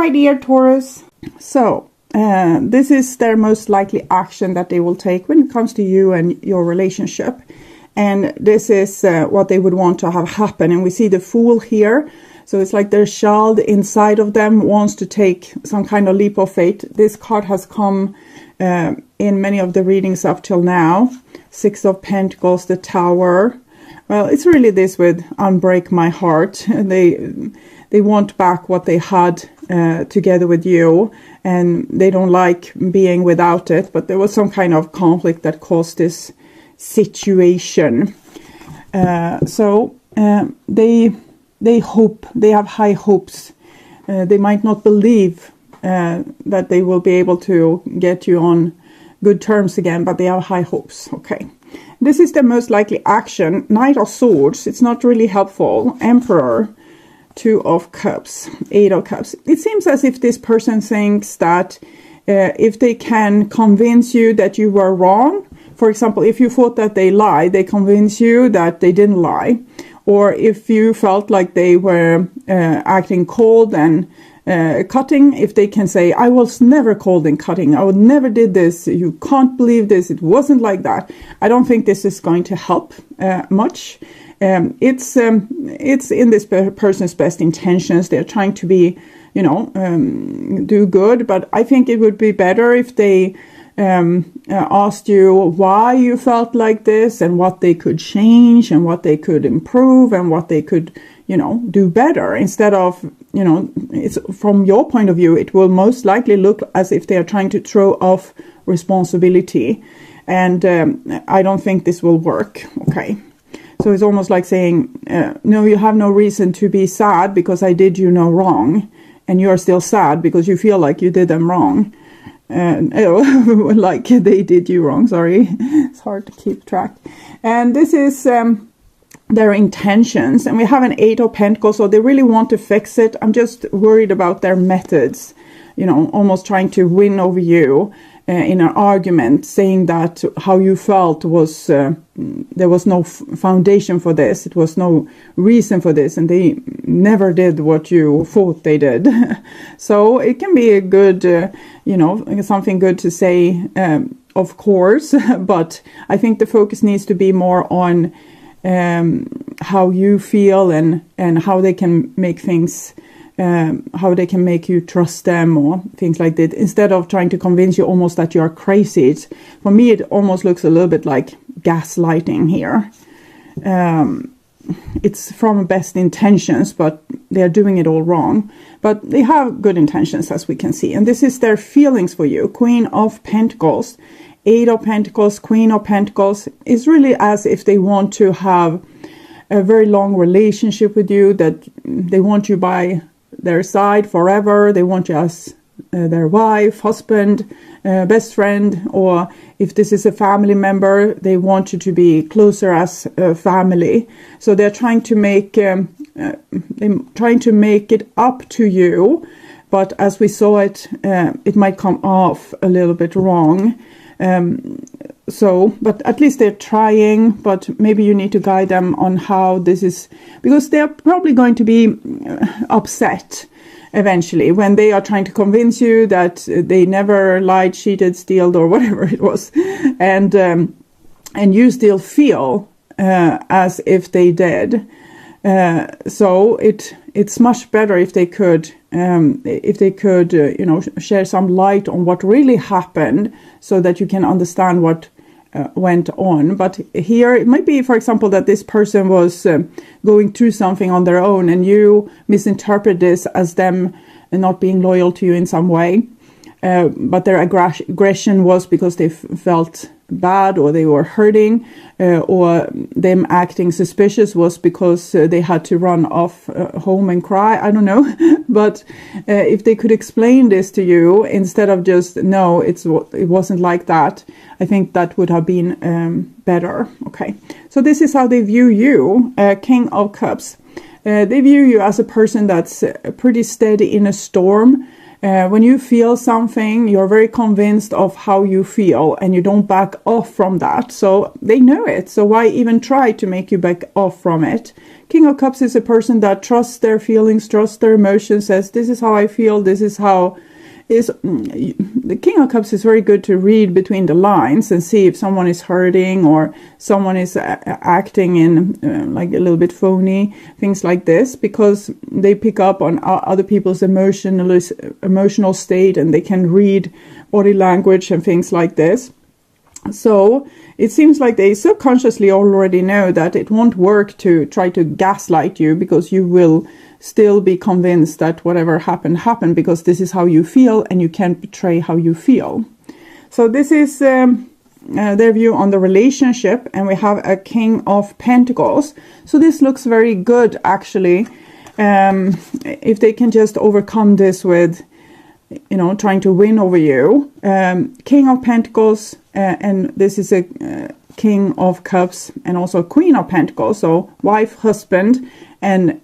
my dear Taurus. So, this is their most likely action that they will take when it comes to you and your relationship. And this is what they would want to have happen. And we see the Fool here. So it's like their child inside of them wants to take some kind of leap of faith. This card has come in many of the readings up till now. Six of Pentacles, the Tower. Well, it's really this with unbreak my heart. They want back what they had together with you, and they don't like being without it. But there was some kind of conflict that caused this situation. They hope, they have high hopes. They might not believe that they will be able to get you on good terms again, but they have high hopes. Okay. This is the most likely action. Knight of Swords. It's not really helpful. Emperor. Two of Cups. Eight of Cups. It seems as if this person thinks that if they can convince you that you were wrong, for example, if you thought that they lied, they convince you that they didn't lie. Or if you felt like they were acting cold and cutting, if they can say, I was never cold and cutting, I would never did this, you can't believe this, it wasn't like that. I don't think this is going to help much. It's in this person's best intentions. They're trying to be, do good, but I think it would be better if they asked you why you felt like this and what they could change and what they could improve and what they could, do better, instead of, it's from your point of view, it will most likely look as if they are trying to throw off responsibility. And I don't think this will work. Okay. So it's almost like saying, no, you have no reason to be sad because I did you no wrong. And you're still sad because you feel like you did them wrong. Like they did you wrong, sorry. It's hard to keep track. And this is their intentions. And we have an Eight of Pentacles, so they really want to fix it. I'm just worried about their methods, almost trying to win over you in an argument, saying that how you felt was, there was no foundation for this. It was no reason for this. And they never did what you thought they did. So it can be a good, something good to say, of course. But I think the focus needs to be more on how you feel and how they can make things, how they can make you trust them or things like that, instead of trying to convince you almost that you're crazy. For me, it almost looks a little bit like gaslighting here. It's from best intentions, but they're doing it all wrong. But they have good intentions, as we can see. And this is their feelings for you. Queen of Pentacles, Eight of Pentacles, Queen of Pentacles. It's really as if they want to have a very long relationship with you, that they want you by their side forever. They want you as their wife, husband, best friend, or if this is a family member, they want you to be closer as a family. So they're trying to make it up to you, but as we saw it, it might come off a little bit wrong. But at least they're trying, but maybe you need to guide them on how this is, because they're probably going to be upset eventually when they are trying to convince you that they never lied, cheated, stealed, or whatever it was, and you still feel as if they did. So it's much better if they could share some light on what really happened, so that you can understand what went on. But here it might be, for example, that this person was going through something on their own, and you misinterpret this as them not being loyal to you in some way. But their aggression was because they felt bad, or they were hurting, or them acting suspicious was because they had to run off home and cry. I don't know. But if they could explain this to you instead of just, no, it wasn't like that, I think that would have been better. Okay. So this is how they view you, King of Cups. They view you as a person that's pretty steady in a storm. When you feel something, you're very convinced of how you feel and you don't back off from that. So they know it. So why even try to make you back off from it? King of Cups is a person that trusts their feelings, trusts their emotions, says, this is how I feel, this is how is. The King of Cups is very good to read between the lines and see if someone is hurting or someone is acting in like a little bit phony, things like this, because they pick up on other people's emotional state, and they can read body language and things like this. So it seems like they subconsciously already know that it won't work to try to gaslight you, because you will still be convinced that whatever happened, because this is how you feel and you can't betray how you feel. So this is their view on the relationship, and we have a King of Pentacles. So this looks very good, actually, if they can just overcome this with, you know, trying to win over you. King of Pentacles, and this is a King of Cups and also Queen of Pentacles, so wife, husband, and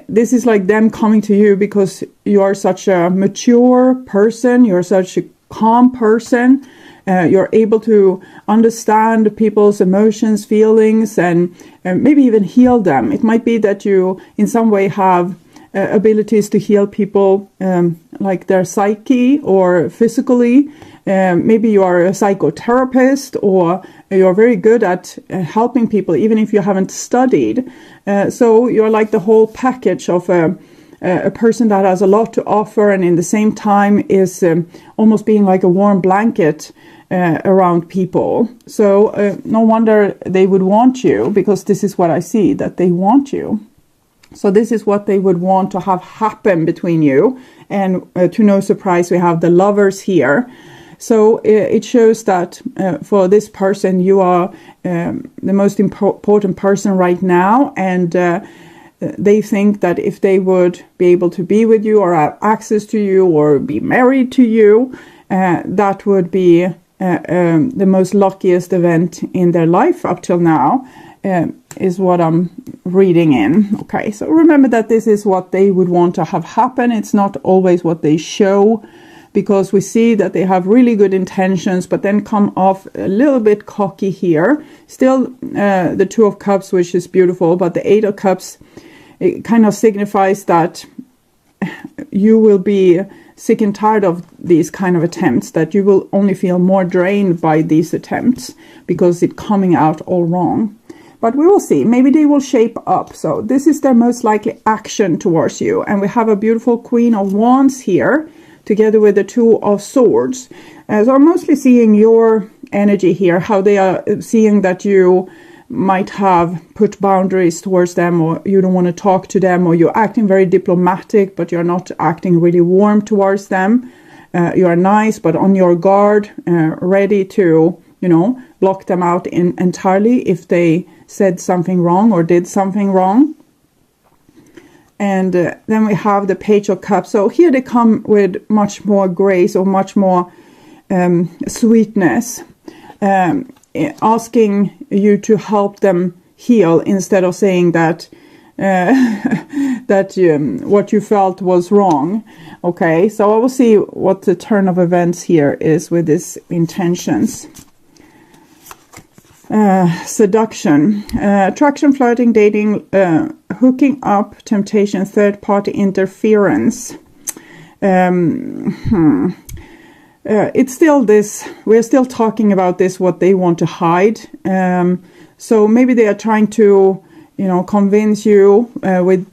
this is like them coming to you because you are such a mature person, you're such a calm person, you're able to understand people's emotions, feelings, and maybe even heal them. It might be that you in some way have abilities to heal people, like their psyche or physically. Maybe you are a psychotherapist, or you're very good at helping people even if you haven't studied. So you're like the whole package of a person that has a lot to offer, and in the same time is almost being like a warm blanket around people. So no wonder they would want you, because this is what I see, that they want you. So this is what they would want to have happen between you. And to no surprise, we have the Lovers here. So it shows that for this person, you are the most important person right now. And they think that if they would be able to be with you or have access to you or be married to you, that would be the most luckiest event in their life up till now, is what I'm reading in. Okay, so remember that this is what they would want to have happen. It's not always what they show, because we see that they have really good intentions, but then come off a little bit cocky here. Still the Two of Cups, which is beautiful, but the Eight of Cups, it kind of signifies that you will be sick and tired of these kind of attempts, that you will only feel more drained by these attempts because it's coming out all wrong. But we will see. Maybe they will shape up. So this is their most likely action towards you. And we have a beautiful Queen of Wands here, together with the Two of Swords. So I'm mostly seeing your energy here, how they are seeing that you might have put boundaries towards them, or you don't want to talk to them, or you're acting very diplomatic, but you're not acting really warm towards them. You are nice, but on your guard, ready to, you know, block them out entirely if they said something wrong or did something wrong. And then we have the Page of Cups. So here they come with much more grace, or much more sweetness, asking you to help them heal, instead of saying that what you felt was wrong. Okay, so I will see what the turn of events here is with these intentions. Seduction, attraction, flirting, dating, hooking up, temptation, third-party interference. It's still this, we're still talking about this, what they want to hide. So maybe they are trying to, you know, convince you with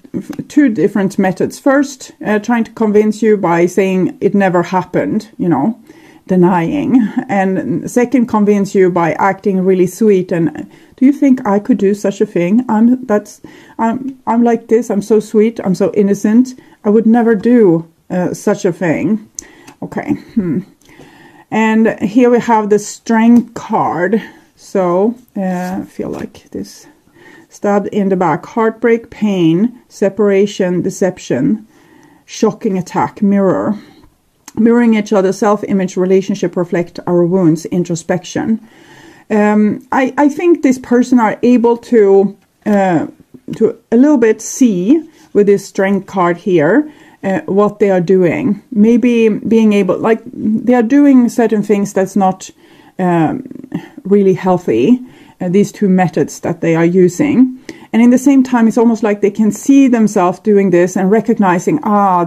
two different methods. First, trying to convince you by saying it never happened, you know, denying. And second, convince you by acting really sweet. And do you think I could do such a thing? I'm like this. I'm so sweet. I'm so innocent. I would never do such a thing. Okay. And here we have the Strength card. So I feel like this. Stabbed in the back. Heartbreak, pain, separation, deception, shocking attack, mirror. Mirroring each other, self-image, relationship, reflect our wounds, introspection. I think this person are able to a little bit see with this strength card here, what they are doing. Maybe being able, like they are doing certain things that's not really healthy, these two methods that they are using. And in the same time, it's almost like they can see themselves doing this and recognizing,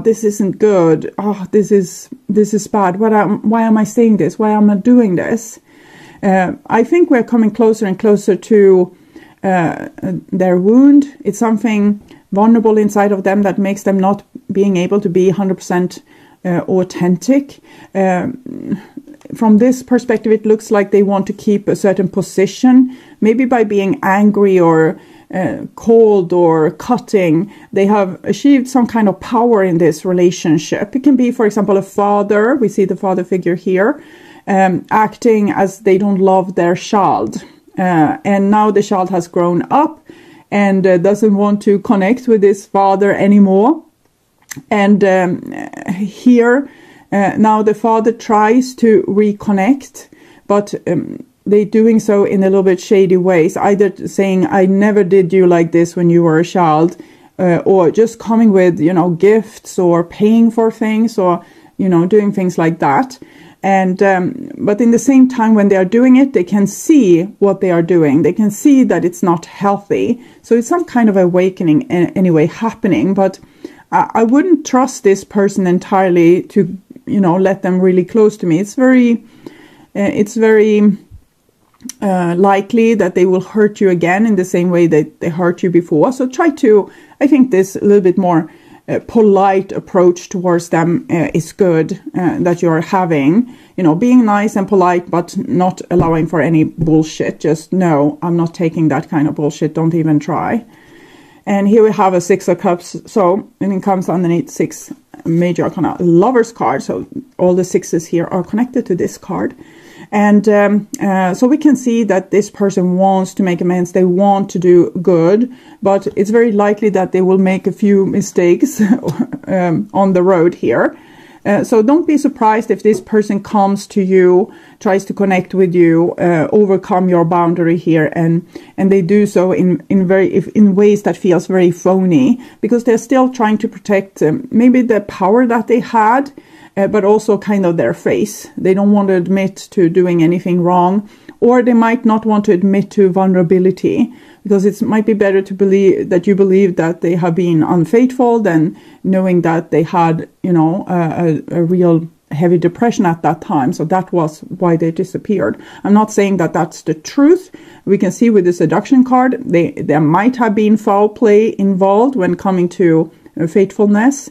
this isn't good. This is bad. Why am I saying this? Why am I doing this? I think we're coming closer and closer to their wound. It's something vulnerable inside of them that makes them not being able to be 100% authentic. From this perspective, it looks like they want to keep a certain position, maybe by being angry or cold or cutting. They have achieved some kind of power in this relationship. It can be, for example, a father. We see the father figure here, acting as they don't love their child. And now the child has grown up and doesn't want to connect with this father anymore. And here, now the father tries to reconnect, but they're doing so in a little bit shady ways, either saying, I never did you like this when you were a child, or just coming with, gifts or paying for things or, doing things like that. And but in the same time, when they are doing it, they can see what they are doing. They can see that it's not healthy. So it's some kind of awakening anyway happening. But I wouldn't trust this person entirely to, let them really close to me. It's very likely that they will hurt you again in the same way that they hurt you before. So try to, I think this a little bit more polite approach towards them is good that you're having, being nice and polite, but not allowing for any bullshit. Just no, I'm not taking that kind of bullshit. Don't even try. And here we have a 6 of cups. So, and it comes underneath 6 major arcana, Lovers card. So all the 6s here are connected to this card. And so we can see that this person wants to make amends. They want to do good, but it's very likely that they will make a few mistakes on the road here. So don't be surprised if this person comes to you, tries to connect with you, overcome your boundary here, and they do so in ways that feels very phony, because they're still trying to protect maybe the power that they had, but also kind of their face. They don't want to admit to doing anything wrong, or they might not want to admit to vulnerability, because it might be better to believe that they have been unfaithful than knowing that they had, a real heavy depression at that time. So that was why they disappeared. I'm not saying that that's the truth. We can see with the seduction card, there might have been foul play involved when coming to faithfulness.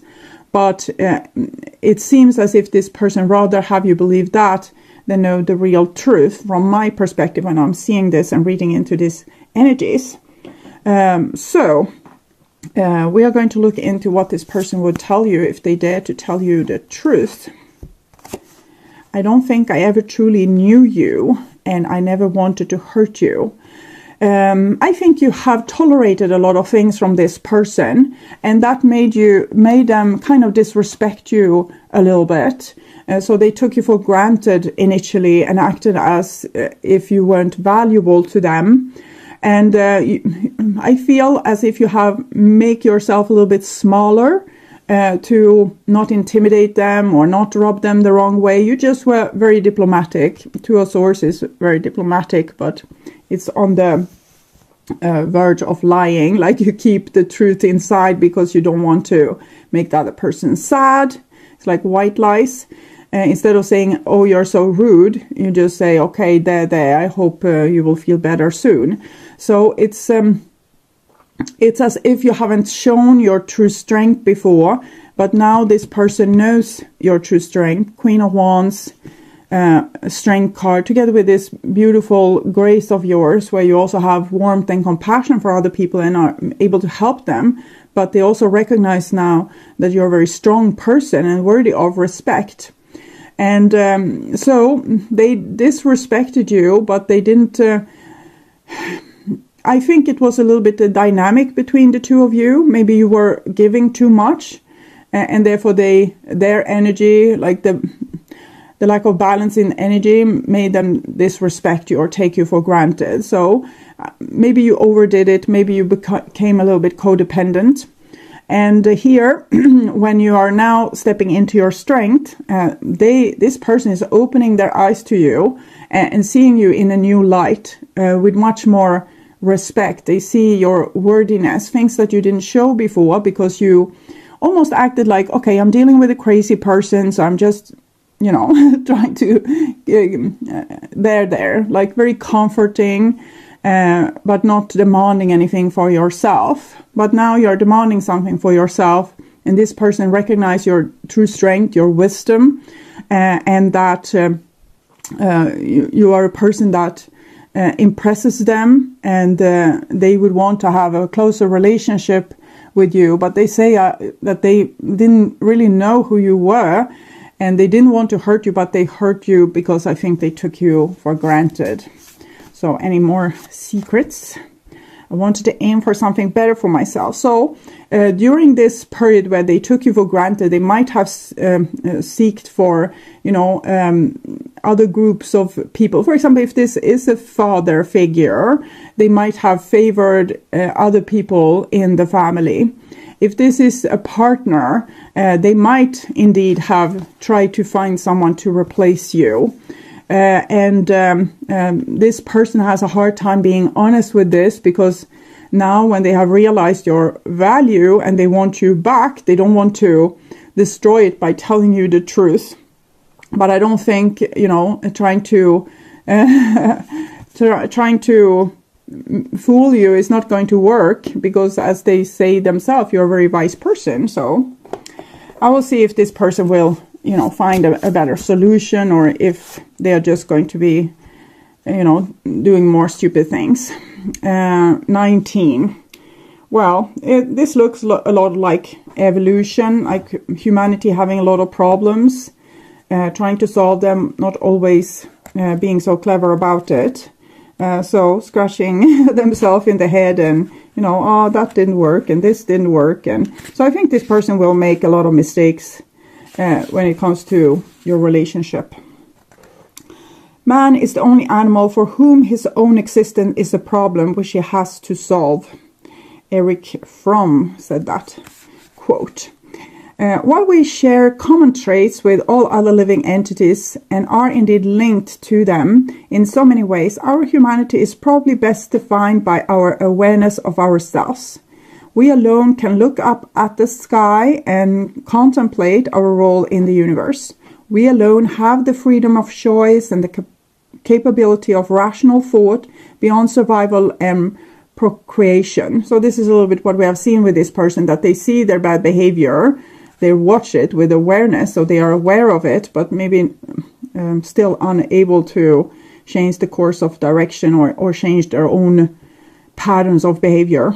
But it seems as if this person rather have you believe that than know the real truth, from my perspective when I'm seeing this and reading into these energies. So we are going to look into what this person would tell you if they dare to tell you the truth. I don't think I ever truly knew you, and I never wanted to hurt you. I think you have tolerated a lot of things from this person, and that made them kind of disrespect you a little bit. So they took you for granted initially and acted as if you weren't valuable to them. And I feel as if you have make yourself a little bit smaller to not intimidate them or not rub them the wrong way. You just were very diplomatic. Two of Swords is very diplomatic, but it's on the verge of lying, like you keep the truth inside because you don't want to make the other person sad. It's like white lies. Instead of saying, oh, you're so rude, you just say, okay, there, I hope you will feel better soon. So it's as if you haven't shown your true strength before, but now this person knows your true strength. Queen of Wands, strength card, together with this beautiful grace of yours, where you also have warmth and compassion for other people and are able to help them. But they also recognize now that you're a very strong person and worthy of respect. And so they disrespected you, but they didn't... I think it was a little bit the dynamic between the two of you. Maybe you were giving too much, and therefore their energy, like the lack of balance in energy, made them disrespect you or take you for granted. So maybe you overdid it. Maybe you became a little bit codependent. And here, when you are now stepping into your strength, this person is opening their eyes to you and seeing you in a new light with much more respect. They see your worthiness, things that you didn't show before because you almost acted like, okay, I'm dealing with a crazy person, so I'm just, trying to, there, like very comforting, but not demanding anything for yourself. But now you're demanding something for yourself, and this person recognizes your true strength, your wisdom, and that you are a person that impresses them, and they would want to have a closer relationship with you. But they say that they didn't really know who you were, and they didn't want to hurt you, but they hurt you because I think they took you for granted. So any more secrets? I wanted to aim for something better for myself. So during this period where they took you for granted, they might have seeked for, other groups of people. For example, if this is a father figure, they might have favored other people in the family. If this is a partner, they might indeed have tried to find someone to replace you. This person has a hard time being honest with this, because now when they have realized your value and they want you back, they don't want to destroy it by telling you the truth. But I don't think, trying to fool you is not going to work, because as they say themselves, you're a very wise person. So I will see if this person will find a better solution, or if they are just going to be, doing more stupid things. 19. Well, this looks a lot like evolution, like humanity having a lot of problems, trying to solve them, not always being so clever about it. So scratching themselves in the head and, that didn't work and this didn't work. And so I think this person will make a lot of mistakes when it comes to your relationship. Man is the only animal for whom his own existence is a problem which he has to solve. Eric Fromm said that. Quote. While we share common traits with all other living entities and are indeed linked to them in so many ways, our humanity is probably best defined by our awareness of ourselves. We alone can look up at the sky and contemplate our role in the universe. We alone have the freedom of choice and the capability of rational thought beyond survival and procreation. So this is a little bit what we have seen with this person, that they see their bad behavior, they watch it with awareness, so they are aware of it, but maybe still unable to change the course of direction or change their own patterns of behavior.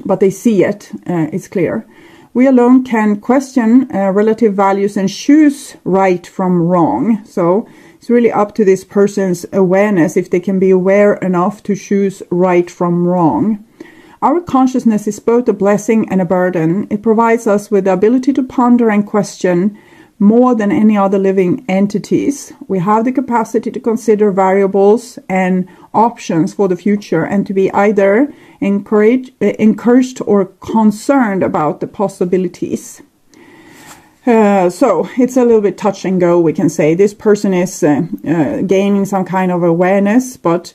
But they see it, it's clear. We alone can question relative values and choose right from wrong. So it's really up to this person's awareness, if they can be aware enough to choose right from wrong. Our consciousness is both a blessing and a burden. It provides us with the ability to ponder and question more than any other living entities. We have the capacity to consider variables and options for the future, and to be either encouraged or concerned about the possibilities. So it's a little bit touch and go, we can say. This person is gaining some kind of awareness, but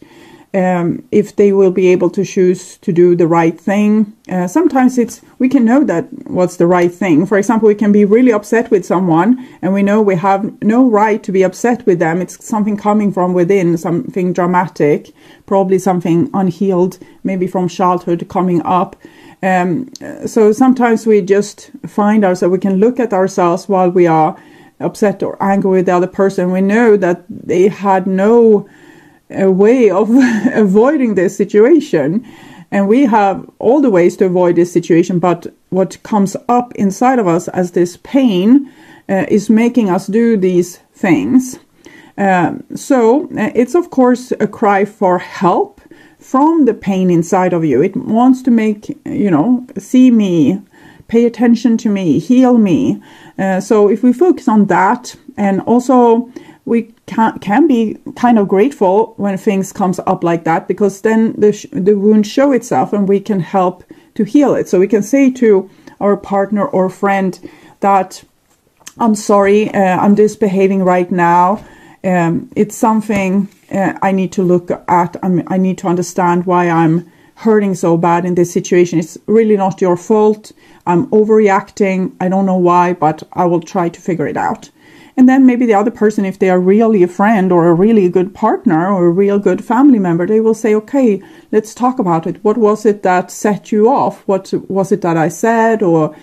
if they will be able to choose to do the right thing. Sometimes we can know that what's the right thing. For example, we can be really upset with someone and we know we have no right to be upset with them. It's something coming from within, something dramatic, probably something unhealed, maybe from childhood coming up. So sometimes we just find ourselves, we can look at ourselves while we are upset or angry with the other person. We know that they had no a way of avoiding this situation, and we have all the ways to avoid this situation, but what comes up inside of us as this pain is making us do these things. So it's of course a cry for help from the pain inside of you. It wants to make, see me, pay attention to me, heal me. So if we focus on that, and also we can be kind of grateful when things comes up like that, because then the wound show itself and we can help to heal it. So we can say to or partner or friend that I'm sorry, I'm misbehaving right now. It's something I need to look at. I need to understand why I'm hurting so bad in this situation. It's really not your fault. I'm overreacting. I don't know why, but I will try to figure it out. And then maybe the other person, if they are really a friend or a really good partner or a real good family member, they will say, okay, let's talk about it. What was it that set you off? What was it that I said? Or